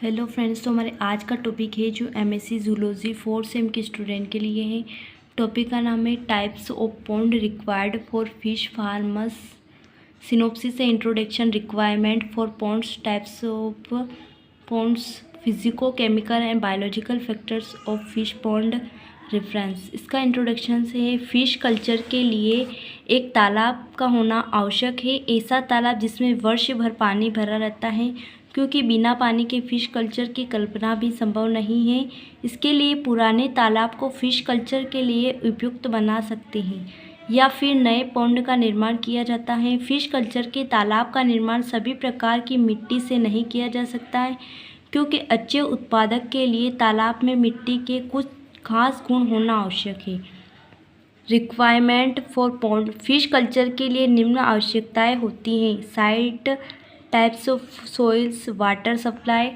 Hello friends, तो हमारे आज का टॉपिक है जो एमएससी जूलॉजी 4 सेम के स्टूडेंट के लिए है। टॉपिक का नाम है types of pond required for fish farmers. Synopsis है introduction, requirement for ponds, types of ponds, physico chemical and biological factors of fish pond, reference. इसका इंट्रोडक्शन से है फिश कल्चर के लिए एक तालाब का होना आवश्यक है। ऐसा तालाब जिसमें वर्ष भर पानी भरा रहता है, क्योंकि बिना पानी के फिश कल्चर की कल्पना भी संभव नहीं है। इसके लिए पुराने तालाब को फिश कल्चर के लिए उपयुक्त बना सकते हैं या फिर नए पॉन्ड का निर्माण किया जाता है। फिश कल्चर के तालाब का निर्माण सभी प्रकार की मिट्टी से नहीं किया जा सकता है, क्योंकि अच्छे उत्पादक के लिए तालाब में मिट्टी के कुछ खास गुण होना आवश्यक है। Requirement for pond, fish culture के लिए निम्न आवश्यकताएं होती हैं। Site, types of soils, water supply.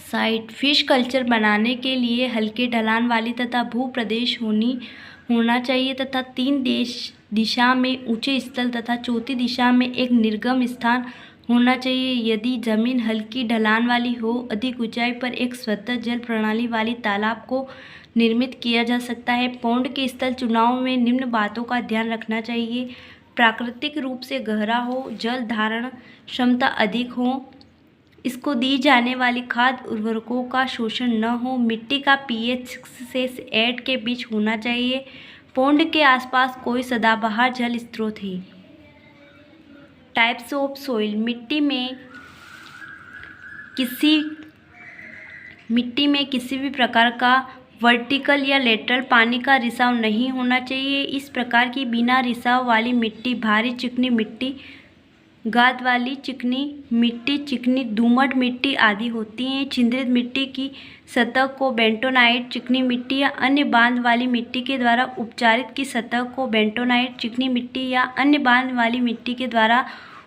Site, fish culture बनाने के लिए हल्के ढलान वाली तथा भूप्रदेश होना चाहिए तथा 3 दिशा में ऊंचे स्थल तथा चौथी दिशा में एक निर्गम स्थान होना चाहिए। यदि जमीन हल्की ढलान वाली हो, अधिक ऊंचाई पर एक स्वतः जल प्रणाली वाली तालाब को निर्मित किया जा सकता है। पॉन्ड के स्थल चुनाव में निम्न बातों का ध्यान रखना चाहिए। प्राकृतिक रूप से गहरा हो, जल धारण क्षमता अधिक हो, इसको दी जाने वाली खाद्य उर्वरकों का शोषण न हो, मिट्टी का pH 6 से 8 के बीच होना चाहिए। पॉन्ड के आसपास कोई सदाबहार जल स्रोत है। टाइप्स ऑफ सॉइल, मिट्टी में किसी भी प्रकार का वर्टिकल या लेटरल पानी का रिसाव नहीं होना चाहिए। इस प्रकार की बिना रिसाव वाली मिट्टी भारी चिकनी मिट्टी, गाद वाली चिकनी मिट्टी, चिकनी दोमट मिट्टी आदि होती हैं। छिद्रित मिट्टी की सतह को बेंटोनाइट चिकनी मिट्टी या अन्य बांध वाली मिट्टी के द्वारा उपचारित की सतह को बेंटोनाइट चिकनी मिट्टी या अन्य बांध वाली मिट्टी के द्वारा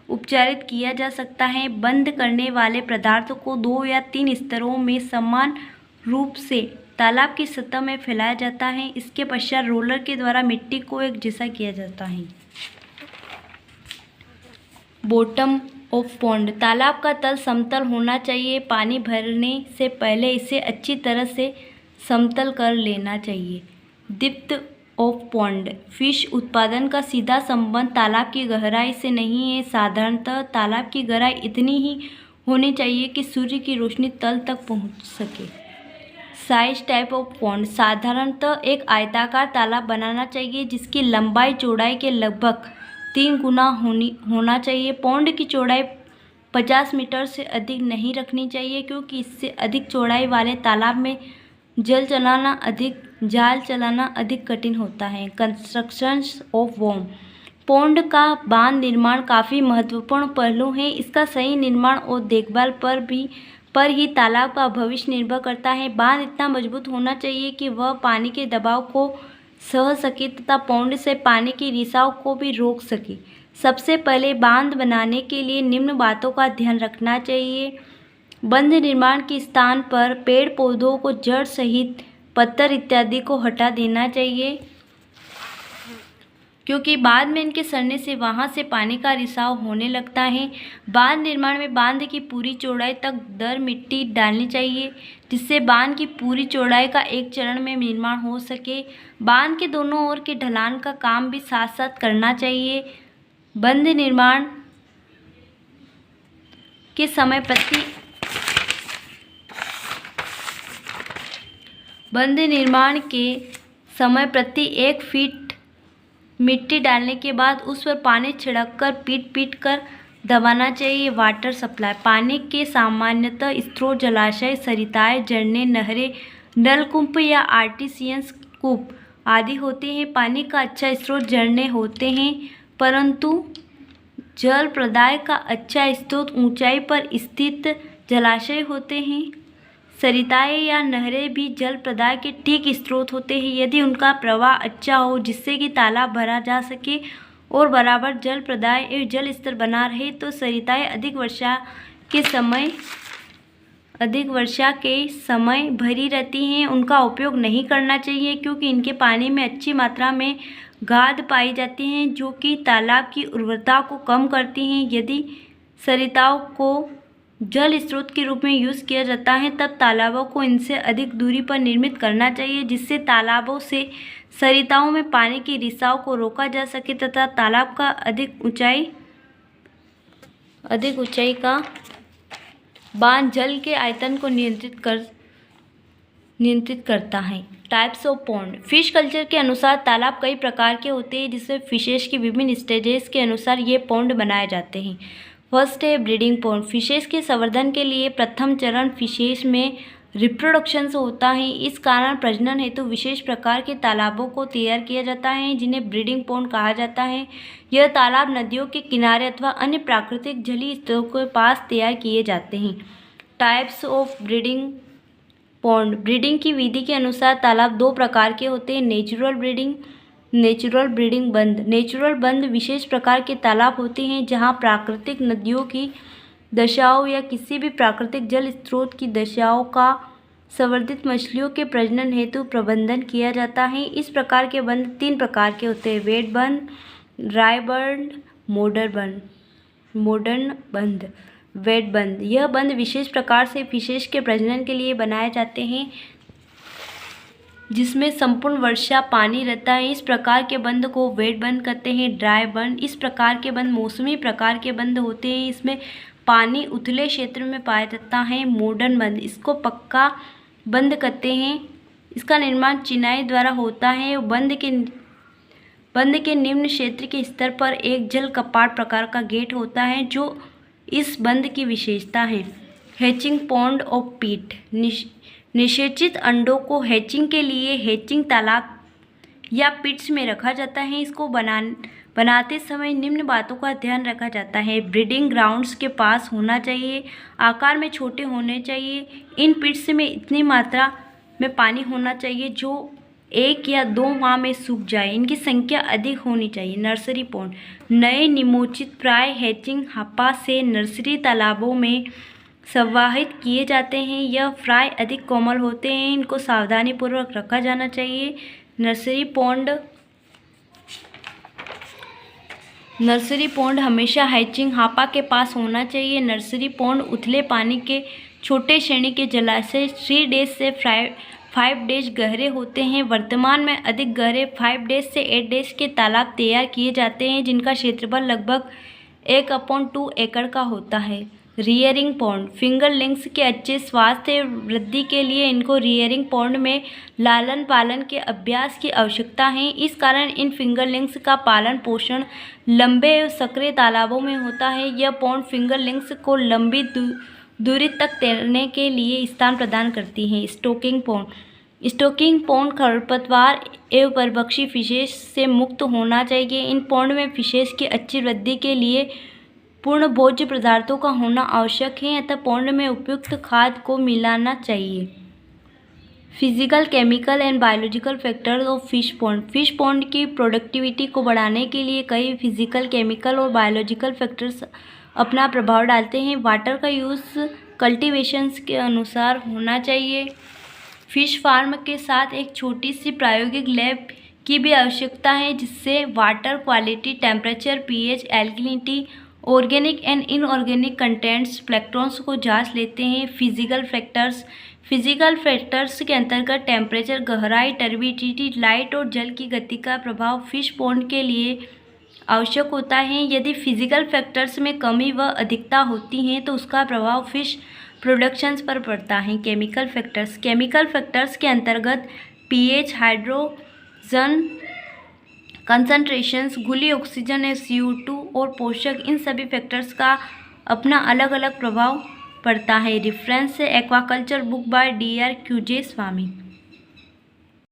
उपचारित किया जा सकता है। बंद करने वाले पदार्थों को 2 या 3 स्तरों में समान रूप से तालाब की सतह में फैलाया जाता है। इसके पश्चात रोलर के द्वारा मिट्टी को एक जैसा किया जाता है। बॉटम ऑफ पॉन्ड, तालाब का तल समतल होना चाहिए। पानी भरने से पहले इसे अच्छी तरह से समतल कर लेना चाहिए। डेप्थ ऑफ पॉन्ड, फिश उत्पादन का सीधा संबंध तालाब की गहराई से नहीं है। साधारणतः तालाब की गहराई इतनी ही होनी चाहिए कि सूर्य की रोशनी तल तक पहुंच सके। साइज, टाइप ऑफ पॉन्ड, साधारणतः एक आयताकार तालाब बनाना चाहिए जिसकी लंबाई चौड़ाई के लगभग 3 गुना होना चाहिए। पॉन्ड की चौड़ाई 50 मीटर से अधिक नहीं रखनी चाहिए, क्योंकि इससे अधिक चौड़ाई वाले तालाब में जाल चलाना अधिक कठिन होता है। कंस्ट्रक्शन ऑफ वॉर्म, पॉन्ड का बांध निर्माण काफ़ी महत्वपूर्ण पहलू है। इसका सही निर्माण और देखभाल पर ही तालाब का भविष्य निर्भर करता है। बांध इतना मजबूत होना चाहिए कि वह पानी के दबाव को सह सके तथा पॉन्ड से पानी की रिसाव को भी रोक सके। सबसे पहले बांध बनाने के लिए निम्न बातों का ध्यान रखना चाहिए। बंध निर्माण के स्थान पर पेड़ पौधों को जड़ सहित पत्थर इत्यादि को हटा देना चाहिए, क्योंकि बाद में इनके सड़ने से वहां से पानी का रिसाव होने लगता है। बांध निर्माण में बांध की पूरी चौड़ाई तक दर मिट्टी डालनी चाहिए, जिससे बांध की पूरी चौड़ाई का एक चरण में निर्माण हो सके। बांध के दोनों ओर के ढलान का काम भी साथ साथ करना चाहिए। बंध निर्माण के समय प्रति 1 फीट मिट्टी डालने के बाद उस पर पानी छिड़ककर पीट कर दबाना चाहिए। वाटर सप्लाई, पानी के सामान्यतः स्रोत जलाशय, सरिताएं, झरने, नहरें, नलकूप या आर्टिसियन कूप आदि होते हैं। पानी का अच्छा स्रोत झरने होते हैं, परंतु जल प्रदाय का अच्छा स्रोत ऊंचाई पर स्थित जलाशय होते हैं। सरिताएं या नहरें भी जल प्रदाय के ठीक स्रोत होते हैं, यदि उनका प्रवाह अच्छा हो जिससे कि तालाब भरा जा सके और बराबर जल प्रदाय एवं जल स्तर बना रहे, तो सरिताएं अधिक वर्षा के समय भरी रहती हैं। उनका उपयोग नहीं करना चाहिए, क्योंकि इनके पानी में अच्छी मात्रा में गाद पाई जाती हैं, जो कि तालाब की उर्वरता को कम करती हैं। यदि सरिताओं को जल स्रोत के रूप में यूज़ किया जाता है तब तालाबों को इनसे अधिक दूरी पर निर्मित करना चाहिए, जिससे तालाबों से सरिताओं में पानी की रिसाव को रोका जा सके तथा तालाब का अधिक ऊंचाई का बांध जल के आयतन को नियंत्रित करता है। Types of pond. Fish culture के अनुसार तालाब कई प्रकार के होते हैं, जिसमें फिशेस की विभिन्न स्टेजेस के अनुसार ये पॉन्ड बनाए जाते हैं। फर्स्ट है ब्रीडिंग पॉन्ड। फिशेस के संवर्धन के लिए प्रथम चरण फिशेस में रिप्रोडक्शन होता है। इस कारण प्रजनन हेतु विशेष प्रकार के तालाबों को तैयार किया जाता है, जिन्हें ब्रीडिंग पॉन्ड कहा जाता है। यह तालाब नदियों के किनारे अथवा अन्य प्राकृतिक जलीय स्थलों के पास तैयार किए जाते हैं। Types of breeding pond. Breeding की विधि के अनुसार तालाब दो प्रकार के होते हैं, नेचुरल ब्रीडिंग बंद। नेचुरल बंद विशेष प्रकार के तालाब होते हैं जहां प्राकृतिक नदियों की दशाओं या किसी भी प्राकृतिक जल स्रोत की दशाओं का संवर्धित मछलियों के प्रजनन हेतु प्रबंधन किया जाता है। इस प्रकार के बंद तीन प्रकार के होते हैं, वेट बंद, ड्राई बंद, मॉडर्न बंद। वेट बंद। यह बंद विशेष प्रकार से फिशेस के प्रजनन के लिए बनाए जाते हैं, जिसमें संपूर्ण वर्षा पानी रहता है। इस प्रकार के बंद को वेट बंद कहते हैं। ड्राई बंद। इस प्रकार के बंद मौसमी प्रकार के बंद होते हैं, इसमें पानी उथले क्षेत्र में पाया जाता है। मॉडर्न बंद। इसको पक्का बंद कहते हैं। इसका निर्माण चिनाई द्वारा होता है। बंद के निम्न क्षेत्र के स्तर पर एक जल कपाट प्रकार का गेट होता है, जो इस बंद की विशेषता है। हैचिंग पॉन्ड ऑफ पीट। निषेचित अंडों को हैचिंग के लिए हैचिंग तालाब या पिट्स में रखा जाता है। इसको बनाते समय निम्न बातों का ध्यान रखा जाता है। ब्रीडिंग ग्राउंड्स के पास होना चाहिए, आकार में छोटे होने चाहिए। इन पिट्स में इतनी मात्रा में पानी होना चाहिए जो 1 या 2 माह में सूख जाए। इनकी संख्या अधिक होनी चाहिए। Nursery pond. नए निमोचित प्राय हैचिंग हापा से नर्सरी तालाबों में संवाहित किए जाते हैं। यह फ्राई अधिक कोमल होते हैं, इनको सावधानीपूर्वक रखा जाना चाहिए। नर्सरी पॉन्ड हमेशा हैचिंग हापा के पास होना चाहिए। नर्सरी पॉन्ड उथले पानी के छोटे श्रेणी के जलाशय 3 डेज से 5 डेज गहरे होते हैं। वर्तमान में अधिक गहरे 5 डेज से 8 डेज के तालाब तैयार किए जाते हैं, जिनका क्षेत्रफल लगभग 1/2 एकड़ का होता है। Rearing pond. फिंगरलिंग्स के अच्छे स्वास्थ्य वृद्धि के लिए इनको रियरिंग पॉन्ड में लालन पालन के अभ्यास की आवश्यकता है। इस कारण इन फिंगरलिंग्स का पालन पोषण लंबे सक्रिय तालाबों में होता है। यह पॉन्ड फिंगरलिंग्स को लंबी दूरी तक तैरने के लिए स्थान प्रदान करती हैं। स्टॉकिंग पॉन्ड खरपतवार एवं परभक्षी फिशेस से मुक्त होना चाहिए। इन पॉन्ड में फिशेस की अच्छी वृद्धि के लिए पूर्ण भोज्य पदार्थों का होना आवश्यक है, अतः पॉन्ड में उपयुक्त खाद को मिलाना चाहिए। Physical, chemical and biological factors of fish pond. Fish pond की प्रोडक्टिविटी को बढ़ाने के लिए कई फिजिकल, केमिकल और बायोलॉजिकल फैक्टर्स अपना प्रभाव डालते हैं। वाटर का यूज़ कल्टीवेशंस के अनुसार होना चाहिए। फिश फार्म के साथ एक छोटी सी प्रायोगिक लैब की भी आवश्यकता है, जिससे water quality, temperature, pH, alkalinity, organic and inorganic contents, planktons को जांच लेते हैं। फिजिकल फैक्टर्स के अंतर्गत टेम्परेचर, गहराई, टर्बिडिटी, लाइट और जल की गति का प्रभाव फिश पॉन्ड के लिए आवश्यक होता है। यदि फिजिकल फैक्टर्स में कमी व अधिकता होती है तो उसका प्रभाव फिश प्रोडक्शंस पर पड़ता है। केमिकल फैक्टर्स के अंतर्गत पीएच, हाइड्रोजन कंसंट्रेशंस, घुली ऑक्सीजन या CO2 और पोषक, इन सभी फैक्टर्स का अपना अलग अलग प्रभाव पड़ता है। रेफरेंस है aquaculture book by DR QJ Swami.